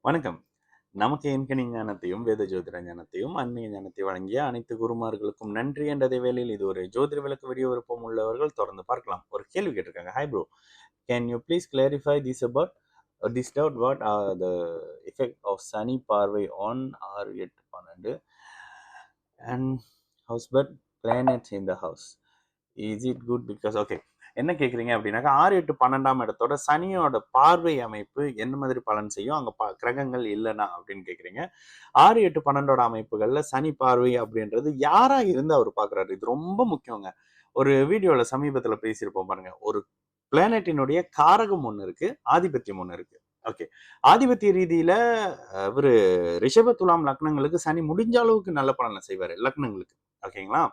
வணக்கம். நமக்கு எண்கணித ஞானத்தையும், வேத ஜோதிட ஞானத்தையும், ஆன்மீக ஞானத்தையும் வழங்கிய அனைத்து குருமார்களுக்கும் நன்றி என்ற அதே வேளையில் இது ஒரு ஜோதிட விளக்க வீடியோ விருப்பம் உள்ளவர்கள் தொடர்ந்து பார்க்கலாம். ஒரு கேள்வி கேட்டிருக்காங்க. Hi bro. Can you please clarify this about this doubt what are the effect of Sani parvai on 6, 8, 12 and house but planets in the house. Is it good because okay என்ன கேட்குறீங்க அப்படின்னாக்கா 6, 8, 12ஆம் இடத்தோட சனியோட பார்வை அமைப்பு என்ன மாதிரி பலன் செய்யும் அங்கே கிரகங்கள் இல்லைன்னா அப்படின்னு கேட்குறீங்க. 6, 8, 12ஓட அமைப்புகளில் சனி பார்வை அப்படின்றது யாரா இருந்து அவர் பார்க்குறாரு, இது ரொம்ப முக்கியங்க. ஒரு வீடியோவில் சமீபத்தில் பேசியிருப்போம் பாருங்க. ஒரு பிளானட்டினுடைய காரகம் ஒன்று இருக்கு, ஆதிபத்தியம் ஒன்று இருக்கு. ஓகே, ஆதிபத்திய ரீதியில இவர் ரிஷப துலாம் லக்னங்களுக்கு சனி முடிஞ்ச அளவுக்கு நல்ல பலனை செய்வார் லக்னங்களுக்கு. ஓகேங்களா,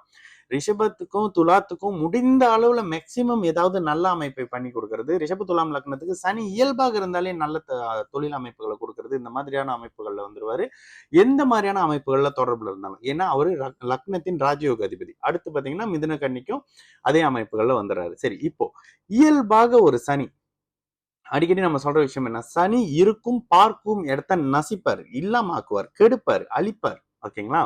ரிஷபத்துக்கும் துலாத்துக்கும் முடிந்த அளவுல மேக்சிமம் ஏதாவது நல்ல அமைப்பை பண்ணி கொடுக்கறது. ரிஷப துலாம் லக்னத்துக்கு சனி இயல்பாக இருந்தாலே நல்ல தொழில் அமைப்புகளை கொடுக்கறது. இந்த மாதிரியான அமைப்புகள்ல வந்துருவாரு, எந்த மாதிரியான அமைப்புகள்ல தொடர்புல இருந்தாலும். ஏன்னா அவரு லக்னத்தின் ராஜயோக அதிபதி. அடுத்து பாத்தீங்கன்னா மிதுன கன்னிக்கும் அதே அமைப்புகள்ல வந்துடுறாரு. சரி, இப்போ இயல்பாக ஒரு சனி, அடிக்கடி நம்ம சொல்ற விஷயம் என்ன, சனி இருக்கும் பார்க்கும் இடத்த நசிப்பார், இல்லாம ஆக்குவார், கெடுப்பார், அழிப்பார். ஓகேங்களா,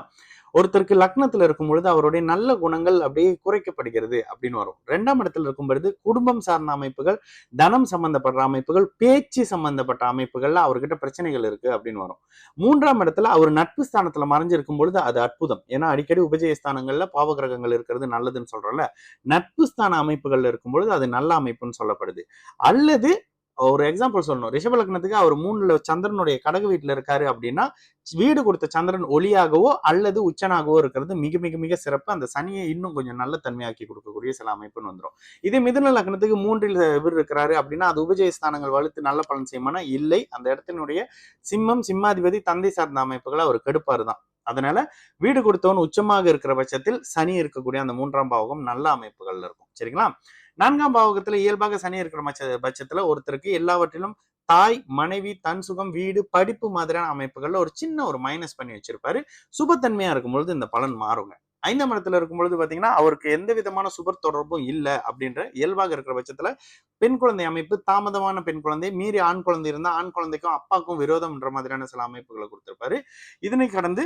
ஒருத்தருக்கு லக்னத்துல இருக்கும் பொழுது அவருடைய நல்ல குணங்கள் அப்படியே குறைக்கப்படுகிறது அப்படின்னு வரும். 2ஆம் இடத்துல இருக்கும் பொழுது குடும்பம் சார்ந்த அமைப்புகள், தனம் சம்பந்தப்பட்ட அமைப்புகள், பேச்சு சம்பந்தப்பட்ட அமைப்புகள்ல அவர்கிட்ட பிரச்சனைகள் இருக்கு அப்படின்னு வரும். 3ஆம் இடத்துல அவர் நட்பு ஸ்தானத்துல மறைஞ்சிருக்கும் பொழுது அது அற்புதம். ஏன்னா அடிக்கடி உபஜய ஸ்தானங்கள்ல பாவ கிரகங்கள் இருக்கிறது நல்லதுன்னு சொல்றோம்ல, நட்பு ஸ்தான அமைப்புகள்ல இருக்கும் பொழுது அது நல்ல அமைப்புன்னு சொல்லப்படுது. அல்லது ஒரு எக்ஸாம்பிள் சொல்லணும், ரிஷப லக்னத்துக்கு அவர் 3ல சந்திரனுடைய கடக வீட்டுல இருக்காரு அப்படின்னா வீடு கொடுத்த சந்திரன் ஒளியாகவோ அல்லது உச்சனாகவோ இருக்கிறது மிக மிக மிக சிறப்பு. அந்த சனியை இன்னும் கொஞ்சம் நல்ல தன்மையாக்கி கொடுக்கக்கூடிய சில அமைப்புன்னு வந்துடும். இதே மிதுன லக்னத்துக்கு 3ல் இவர் இருக்கிறாரு அப்படின்னா அது உபஜய ஸ்தானங்கள் வலுத்து நல்ல பலன் செய்யுமானா இல்லை. அந்த இடத்தினுடைய சிம்மம், சிம்மாதிபதி, தந்தை சார்ந்த அமைப்புகளை அவர் கெடுப்பாரு தான். அதனால வீடு கொடுத்தவன் உச்சமாக இருக்கிற பட்சத்தில் சனி இருக்கக்கூடிய அந்த 3ஆம் பாவகம் நல்ல அமைப்புகள்ல இருக்கும். சரிங்களா, 4ஆம் பாவகத்துல இயல்பாக சனி இருக்கிற பட்சத்துல ஒருத்தருக்கு எல்லாவற்றிலும் தாய், மனைவி, தன் சுகம், வீடு, படிப்பு மாதிரியான அமைப்புகள்ல ஒரு சின்ன ஒரு மைனஸ் பண்ணி வச்சிருப்பாரு. சுபத்தன்மையா இருக்கும் பொழுது இந்த பலன் மாறுங்க. 5ஆம் இடத்துல இருக்கும் பொழுது பாத்தீங்கன்னா அவருக்கு எந்த விதமான சுபர் தொடர்பும் இல்லை அப்படின்ற இயல்பாக இருக்கிற பட்சத்துல பெண் குழந்தை அமைப்பு, தாமதமான பெண் குழந்தை, மீறி ஆண் குழந்தை இருந்தா ஆண் குழந்தைக்கும் அப்பாவுக்கும் விரோதம்ன்ற மாதிரியான சில அமைப்புகளை கொடுத்திருப்பாரு. இதனை கடந்து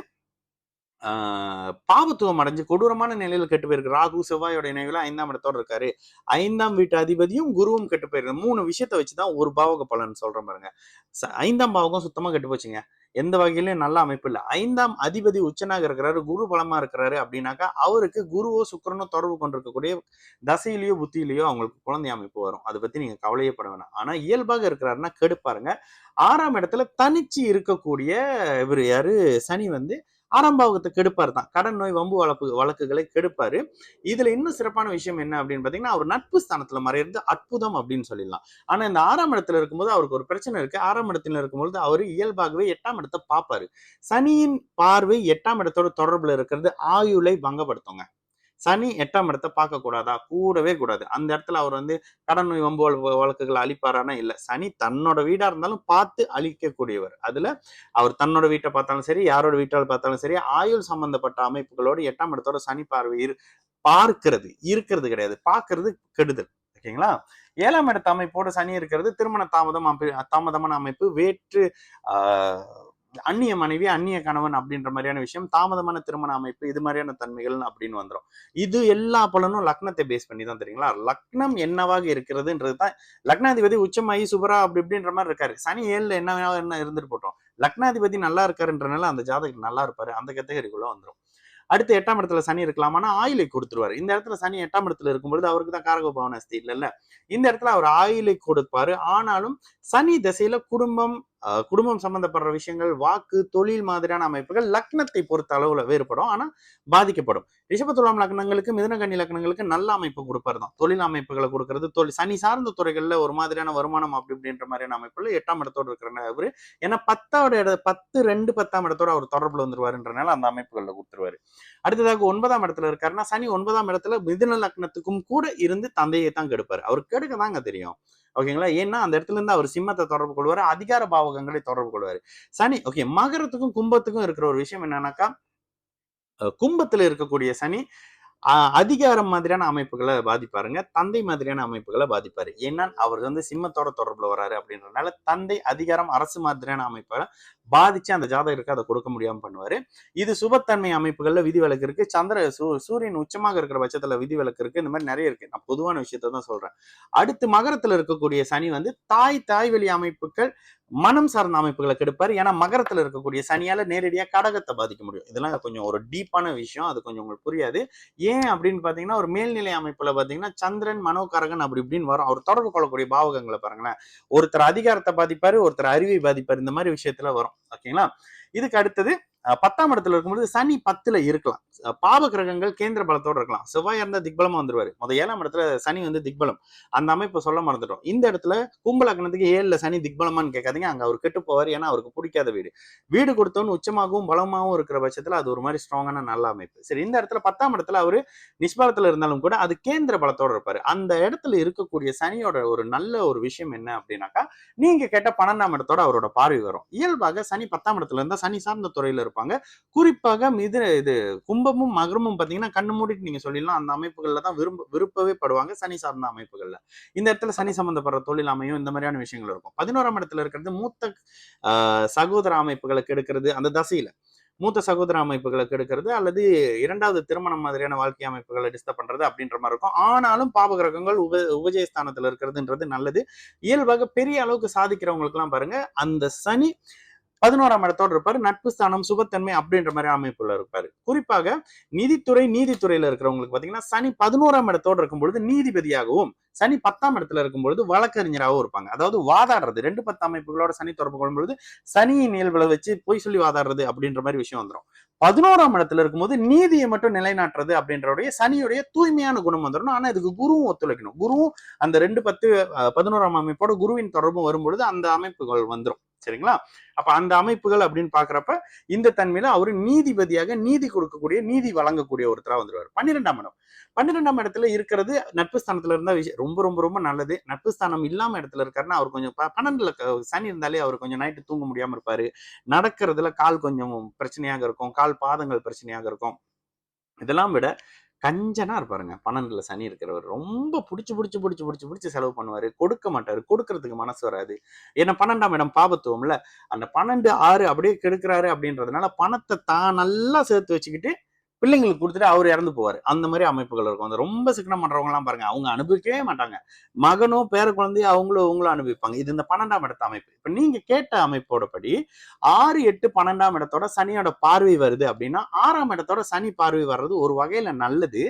பாவத்துவம் அடைஞ்சு கொடூரமான நிலையில கெட்டு போயிருக்கு. ராகு செவ்வாயோட இணைவுல 5ஆம் இடத்தோட இருக்காரு. 5ஆம் வீட்டு அதிபதியும் குருவும் கெட்டு போயிருக்கு. 3 விஷயத்த வச்சுதான் ஒரு பாவக பலன் சொல்றேன் பாருங்க. 5ஆம் பாவகம் சுத்தமா கெட்டு போச்சுங்க. எந்த வகையிலும் நல்ல அமைப்பு இல்லை. 5ஆம் அதிபதி உச்சனாக இருக்கிறாரு, குரு பலமா இருக்கிறாரு அப்படின்னாக்கா அவருக்கு குருவோ சுக்கிரனோ தொடர்பு கொண்டிருக்கக்கூடிய தசையிலேயோ புத்தியிலேயோ அவங்களுக்கு குழந்தை அமைப்பு வரும். அதை பத்தி நீங்க கவலையே பட வேணாம். ஆனா இயல்பாக இருக்கிறாருன்னா கெடுப்பாருங்க. 6ஆம் இடத்துல தனிச்சு இருக்கக்கூடிய இவர் யாரு, சனி வந்து 6ஆம் பாவகத்தை கெடுப்பார் தான். கடன் நோய் வம்பு வழக்குகளை கெடுப்பாரு. இதுல இன்னும் சிறப்பான விஷயம் என்ன அப்படின்னு பாத்தீங்கன்னா அவர் நட்பு ஸ்தானத்துல மறையிறது அற்புதம் அப்படின்னு சொல்லிடலாம். ஆனா இந்த 6ஆம் இடத்துல இருக்கும்போது அவருக்கு ஒரு பிரச்சனை இருக்கு. 6ஆம் இடத்துல இருக்கும்போது அவர் இயல்பாகவே 8ஆம் இடத்தை பார்ப்பாரு. சனியின் பார்வை 8ஆம் இடத்தோட தொடர்புல இருக்கிறது ஆயுளை பங்கப்படுத்துங்க. சனி 8ஆம் இடத்தை பார்க்க கூடாதா? கூடவே கூடாது. அந்த இடத்துல அவர் வந்து கடன் நோய் வம்பு வழக்குகள் அழிப்பாரானா இல்ல. சனி தன்னோட வீடா இருந்தாலும் பார்த்து அழிக்கக்கூடியவர். அதுல அவர் தன்னோட வீட்டை பார்த்தாலும் சரி, யாரோட வீட்டால் பார்த்தாலும் சரி, ஆயுள் சம்பந்தப்பட்ட அமைப்புகளோடு 8ஆம் இடத்தோட சனி பார்வை பார்க்கிறது இருக்கிறது கிடையாது, பார்க்கிறது கெடுதல். ஓகேங்களா, 7ஆம் இடத்த அமைப்போட சனி இருக்கிறது திருமண தாமதமான அமைப்பு, வேற்று ஆஹ் அந்நிய மனைவி, அந்நிய கணவன் அப்படின்ற மாதிரியான விஷயம், தாமதமான திருமண அமைப்பு, இது மாதிரியான தன்மைகள் அப்படின்னு வந்துடும். இது எல்லா பலனும் லக்னத்தை பேஸ் பண்ணி தான். தெரியுங்களா, லக்னம் என்னவாக இருக்கிறதுன்றது தான். லக்னாதிபதி உச்சமாயி சுபரா அப்படி இப்படின்ற மாதிரி இருக்காரு. சனி 7ல என்ன இருந்துட்டு போட்டோம், லக்னாதிபதி நல்லா இருக்காருன்றனால அந்த ஜாதகம் நல்லா இருப்பாரு, அந்த கேட்டகரிக்குள்ள வந்துடும். அடுத்து 8ஆம் இடத்துல சனி இருக்கலாமானா ஆயிலை கொடுத்துருவாரு. இந்த இடத்துல சனி 8ஆம் இடத்துல இருக்கும்பொழுது அவருக்கு தான் காரக பவனஸ்தி இல்லைல்ல, இந்த இடத்துல அவர் ஆயிலை கொடுப்பாரு. ஆனாலும் சனி திசையில குடும்பம் சம்பந்தப்படுற விஷயங்கள், வாக்கு, தொழில் மாதிரியான அமைப்புகள் லக்னத்தை பொறுத்த அளவுல வேறுபடும், ஆனா பாதிக்கப்படும். ரிஷபத்துலாம் லக்னங்களுக்கு, மிதுனகன்னி லக்னங்களுக்கு நல்ல அமைப்பு கொடுப்பாரு தான். தொழில் அமைப்புகளை கொடுக்கறது, சனி சார்ந்த துறைகள்ல ஒரு மாதிரியான வருமானம் அப்படி இப்படின்ற மாதிரியான அமைப்புல 8ஆம் இடத்தோடு இருக்கிற அவரு, ஏன்னா 10ஆம் இடத்தோட அவர் தொடர்புல வந்துருவாருன்றனால அந்த அமைப்புகள்ல கொடுத்துருவாரு. அடுத்ததாக 9ஆம் இடத்துல இருக்காருன்னா சனி 9ஆம் இடத்துல மிதுன லக்னத்துக்கும் கூட இருந்து தந்தையை தான் கெடுப்பாரு. அவர் கெடுக்க தாங்க தெரியும். ஓகேங்களா, ஏன்னா அந்த இடத்துல இருந்து அவர் சிம்மத்தை தொடர்பு கொள்வாரு, அதிகார பாவகங்களை தொடர்பு கொள்வாரு. சனி ஓகே, மகரத்துக்கும் கும்பத்துக்கும் இருக்கிற ஒரு விஷயம் என்னன்னாக்கா, கும்பத்துல இருக்கக்கூடிய சனி அதிகாரம் மாதிரியான அமைப்புகளை பாதிப்பாருங்க. தந்தை மாதிரியான அமைப்புகளை பாதிப்பாரு. ஏன்னா அவர் வந்து சிம்மத்தோட தொடர்புல வராரு அப்படின்றதுனால தந்தை, அதிகாரம், அரசு மாதிரியான அமைப்புகளை பாதிச்சு அந்த ஜாதகருக்கு அதை கொடுக்க முடியாம பண்ணுவாரு. இது சுபத்தன்மை அமைப்புகள்ல விதிவிலக்கு இருக்கு. சூரியன் உச்சமாக இருக்கிற பட்சத்துல விதிவிலக்கு இருக்கு. இந்த மாதிரி நிறைய இருக்கு. நான் பொதுவான விஷயத்த தான் சொல்றேன். அடுத்து மகரத்துல இருக்கக்கூடிய சனி வந்து தாய் வழி அமைப்புகள், மனம் சார்ந்த அமைப்புகளை கெடுப்பாரு. ஏன்னா மகரத்துல இருக்கக்கூடிய சனியால நேரடியா கடகத்தை பாதிக்க முடியும். இதெல்லாம் கொஞ்சம் ஒரு டீப்பான விஷயம். அது கொஞ்சம் உங்களுக்கு புரியாது. ஏன் அப்படின்னு பாத்தீங்கன்னா, ஒரு மேல்நிலை அமைப்புல பாத்தீங்கன்னா சந்திரன், மனோகாரகன் அப்படி இப்படின்னு வரும். அவர் தொடர்பு கொள்ளக்கூடிய பாவகங்களை பாருங்களேன். ஒருத்தர் அதிகாரத்தை பாதிப்பாரு, ஒருத்தர் அறிவை பாதிப்பாரு. இந்த மாதிரி விஷயத்துல வரும். ஓகேங்களா? இதுக்கு அடுத்தது 10ஆம் இடத்துல இருக்கும்போது சனி 10ல இருக்கலாம். பாவ கிரகங்கள் கேந்திர பலத்தோட இருக்கலாம். செவ்வாய் இருந்தா திக்பலமா வந்துருவாரு. 7ஆம் இடத்துல சனி வந்து திக்பலம். அந்த அமைப்பை சொல்ல மறந்துட்டோம். இந்த இடத்துல கும்ப லக்னத்துக்கு 7ல சனி திக்பலமான்னு கேட்காதீங்க. அங்க அவர் கெட்டு போவார். ஏன்னா அவருக்கு பிடிக்காத வீடு. வீடு கொடுத்தவன்னு உச்சமாகவும் பலமாகவும் இருக்கிற பட்சத்துல அது ஒரு மாதிரி ஸ்ட்ராங்கான நல்ல அமைப்பு. சரி, இந்த இடத்துல 10ஆம் இடத்துல அவரு நிஷ்பலத்துல இருந்தாலும் கூட அது கேந்திர பலத்தோட இருப்பாரு. அந்த இடத்துல இருக்கக்கூடிய சனியோட ஒரு நல்ல ஒரு விஷயம் என்ன அப்படின்னாக்கா, நீங்க கேட்ட 12ஆம் இடத்தோட அவரோட பார்வை வரும். இயல்பாக சனி 10ஆம் இடத்துல இருந்தா சனி சார்ந்த துறையில இருப்பாங்க. குறிப்பாக இது கும்பமும் மகரமும் பாத்தீங்கன்னா கண்ணு மூடிட்டு நீங்க சொல்லிடலாம். அந்த அமைப்புகள்ல தான் விருப்பவே படுவாங்க சனி சார்ந்த அமைப்புகள்ல. இந்த இடத்துல சனி சம்பந்தப்படுற தொழில் அமையும். இந்த மாதிரியான விஷயங்கள் இருக்கும். 11ஆம் இடத்துல இருக்கிறது மூத்த சகோதர அமைப்புகளை கெடுக்கிறது அந்த தசையில. மூத்த சகோதர அமைப்புகளை கெடுக்கிறது அல்லது 2வது திருமணம் மாதிரியான வாழ்க்கை அமைப்புகளை டிஸ்டர்ப் பண்றது அப்படின்ற மாதிரி இருக்கும். ஆனாலும் பாபகிரகங்கள் உபஜயஸ்தானத்துல இருக்கிறதுன்றது நல்லது. இயல்பாக பெரிய அளவுக்கு சாதிக்கிறவங்களுக்கு எல்லாம் பாருங்க, அந்த சனி 11ஆம் இடத்தோடு இருப்பாரு. நட்பு ஸ்தானம், சுபத்தன்மை அப்படின்ற மாதிரி அமைப்புல இருப்பாரு. குறிப்பாக நீதித்துறையில இருக்கிறவங்களுக்கு பாத்தீங்கன்னா சனி 11ஆம் இடத்தோடு இருக்கும் பொழுது நீதிபதியாகவும், சனி 10ஆம் இடத்துல இருக்கும் பொழுது வழக்கறிஞராகவும் இருப்பாங்க. அதாவது வாதாடுறது 2 10 அமைப்புகளோட சனி தொடர்பு கொள்ளும் பொழுது சனியின் இயல்புல வச்சு பொய் சொல்லி வாதாடுறது அப்படின்ற மாதிரி விஷயம் வந்துடும். 11ஆம் இடத்துல இருக்கும்போது நீதியை மட்டும் நிலைநாட்டுறது அப்படின்றடைய சனியுடைய தூய்மையான குணம் வந்துடும். ஆனா இதுக்கு குருவும் ஒத்துழைக்கணும். குருவும் அந்த 2 10 11ஆம் அமைப்போட குருவின் தொடர்பும் வரும்பொழுது அந்த அமைப்புகள் வந்துடும். சரிங்களா? அப்ப அந்த அமைப்புகள் அப்படின்னு பாக்குறப்ப இந்த தன்மையில அவரு நீதிபதியாக நீதி கொடுக்கக்கூடிய, நீதி வழங்கக்கூடிய ஒருத்தரா வந்துருவாரு. 12ஆம் இடம் 12ஆம் இடத்துல இருக்கிறது நட்பு ஸ்தானத்துல இருந்தா ரொம்ப ரொம்ப ரொம்ப நல்லது. நட்பு ஸ்தானம் இல்லாம இடத்துல இருக்காருன்னா அவர் கொஞ்சம் 12ல சனி இருந்தாலே அவர் கொஞ்சம் நைட்டு தூங்க முடியாம இருப்பாரு. நடக்கிறதுல கால் கொஞ்சம் பிரச்சனையாக இருக்கும். கால் பாதங்கள் பிரச்சனையாக இருக்கும். இதெல்லாம் விட கஞ்சனா இருப்பாருங்க. 12ல சனி இருக்கிறவர். ரொம்ப புடிச்சு செலவு பண்ணுவாரு. கொடுக்க மாட்டாரு. கொடுக்கறதுக்கு மனசு வராது. ஏன்னா 12ஆம் இடம் பாபத்துவம்ல. அந்த 12 6 அப்படியே கெடுக்கிறாரு அப்படின்றதுனால பணத்தை தான் நல்லா சேர்த்து வச்சுக்கிட்டு பிள்ளைங்களுக்கு கொடுத்துட்டு அவர் இறந்து போவாரு. அந்த மாதிரி அமைப்புகள் இருக்கும். அந்த ரொம்ப சிக்கனம் பண்றவங்க எல்லாம் பாருங்க, அவங்க அனுபவிக்கவே மாட்டாங்க. மகனோ பேர குழந்தையோ அவங்களும் அனுபவிப்பாங்க. இது இந்த 12ஆம் இடத்து அமைப்பு. இப்ப நீங்க கேட்ட அமைப்போட படி 6 8 12ஆம் இடத்தோட சனியோட பார்வை வருது அப்படின்னா 6ஆம் இடத்தோட சனி பார்வை வர்றது ஒரு வகையில நல்லது.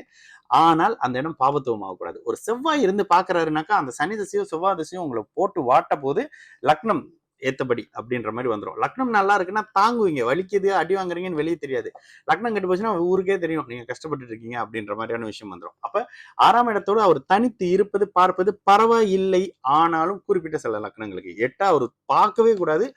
ஆனால் அந்த இடம் பாபத்துவம் ஆகக்கூடாது. ஒரு செவ்வாய் இருந்து பாக்குறாருனாக்கா அந்த சனி திசையோ செவ்வாய் திசையோ உங்களை போட்டு வாட்ட போது லக்னம் ஏத்தபடி அப்படின்ற மாதிரி வந்துடும். லக்னம் நல்லா இருக்குன்னா தாங்குவீங்க. வலிக்குது, அடி வாங்குறீங்கன்னு வெளியே தெரியாது. லக்னம் கெட்டு போச்சுன்னா ஊருக்கே தெரியும் நீங்க கஷ்டப்பட்டு இருக்கீங்க அப்படின்ற மாதிரியான விஷயம் வந்துடும். அப்ப 6ஆம் இடத்தோடு அவர் தனித்து இருப்பது பார்ப்பது பரவாயில்லை. ஆனாலும் குறிப்பிட்ட சில லக்னங்களுக்கு 8 அவர் பார்க்கவே கூடாது,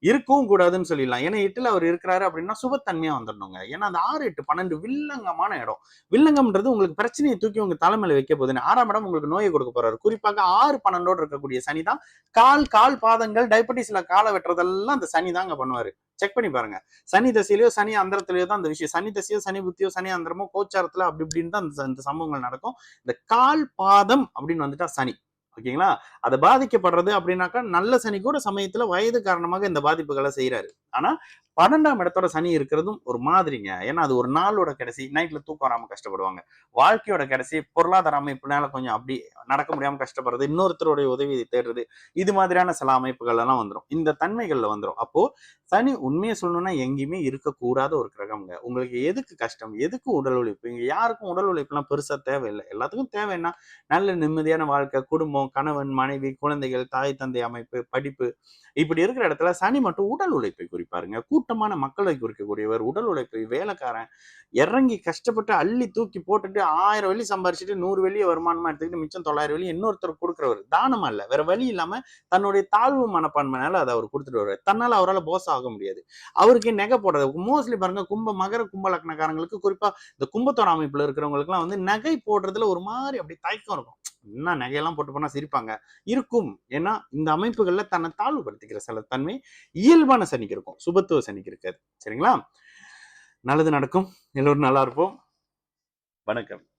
இருக்கவும் கூடாதுன்னு சொல்லிடலாம். ஏன்னா 8ல அவர் இருக்கிறாரு அப்படின்னா சுபத்தன்மையா வந்துடணுங்க. ஏன்னா அந்த 6 8 12 வில்லங்கமான இடம். வில்லங்கம்ன்றது உங்களுக்கு பிரச்சனையை தூக்கி உங்க தலைமையில வைக்க போகுதுன்னு 6ஆம் இடம் உங்களுக்கு நோயை கொடுக்க போறாரு. குறிப்பாக 6 12ஓடு இருக்கக்கூடிய சனி தான் கால் பாதங்கள் டயபெட்டிஸ்ல காலை வெட்டுறதெல்லாம் அந்த சனி தாங்க பண்ணுவாரு. செக் பண்ணி பாருங்க. சனி தசையிலயோ சனி அந்தரத்திலயோ தான் அந்த விஷயம். சனி தசையோ சனி புத்தியோ சனி அந்தரமோ கோச்சாரத்துல அப்படி இப்படின்னு தான் இந்த சம்பவங்கள் நடக்கும். இந்த கால் பாதம் அப்படின்னு வந்துட்டா சனி. ஓகேங்களா? அது பாதிக்கப்படுறது அப்படின்னாக்கா நல்ல சனி கூட சமயத்துல வயது காரணமாக இந்த பாதிப்புகளை செய்யறாரு. ஆனா 12ஆம் இடத்தோட சனி இருக்கிறதும் ஒரு மாதிரிங்க. ஏன்னா அது ஒரு நாளோட கடைசி. நைட்ல தூக்கம் வராம கஷ்டப்படுவாங்க. வாழ்க்கையோட கடைசி. பொருளாதார அமைப்புனால கொஞ்சம் அப்படி நடக்க முடியாம கஷ்டப்படுறது, இன்னொருத்தருடைய உதவியை தேடுறது, இது மாதிரியான சில அமைப்புகள் எல்லாம் வந்துடும். இந்த தன்மைகள்ல வந்துடும். அப்போ சனி உண்மையை சொல்லணும்னா எங்கேயுமே இருக்கக்கூடாத ஒரு கிரகம்ங்க. உங்களுக்கு எதுக்கு கஷ்டம், எதுக்கு உடல் உழைப்பு? இங்க யாருக்கும் உடல் உழைப்புலாம் பெருசா தேவையில்லை. எல்லாத்துக்கும் தேவைன்னா நல்ல நிம்மதியான வாழ்க்கை, குடும்பம், கணவன் மனைவி, குழந்தைகள், தாய் தந்தை அமைப்பு, படிப்பு, இப்படி இருக்கிற இடத்துல சனி மட்டும் உடல் உழைப்பை குறிப்பாருங்க. கூட்டமான மக்களை குறிக்கக்கூடியவர். உடல் உழைப்பை, வேலைக்காரன் இறங்கி கஷ்டப்பட்டு அள்ளி தூக்கி போட்டுட்டு 1000 வெள்ளி சம்பாரிச்சுட்டு 100 வெள்ளியை வருமானமா எடுத்துக்கிட்டு மிச்சம் 900 வெள்ளி இன்னொருத்தர் கொடுக்குறவர். தானமா இல்ல, வேற வழி இல்லாம தன்னுடைய தாழ்வு மனப்பான்மையால அதை அவர் கொடுத்துட்டு வருவார். தன்னால அவரால் போஸ் ஆக முடியாது. அவருக்கு நகை போடுறது மோஸ்ட்லி பாருங்க, மகர கும்ப லக்னக்காரங்களுக்கு, குறிப்பா இந்த கும்பத்தோட அமைப்புல இருக்கிறவங்களுக்கு எல்லாம் வந்து நகை போடுறதுல ஒரு மாதிரி அப்படி தயக்கம் இருக்கும். என்ன நகையெல்லாம் போட்டு போனா சிரிப்பாங்க இருக்கும். ஏன்னா இந்த அமைப்புகள்ல தன்னை தாழ்வுபடுத்திக்கிற சில தன்மை இயல்பான சனிக்கு இருக்கும், சுபத்துவ சனிக்கு இருக்காது. சரிங்களா? நல்லது நடக்கும். எல்லோரும் நல்லா இருப்போம். வணக்கம்.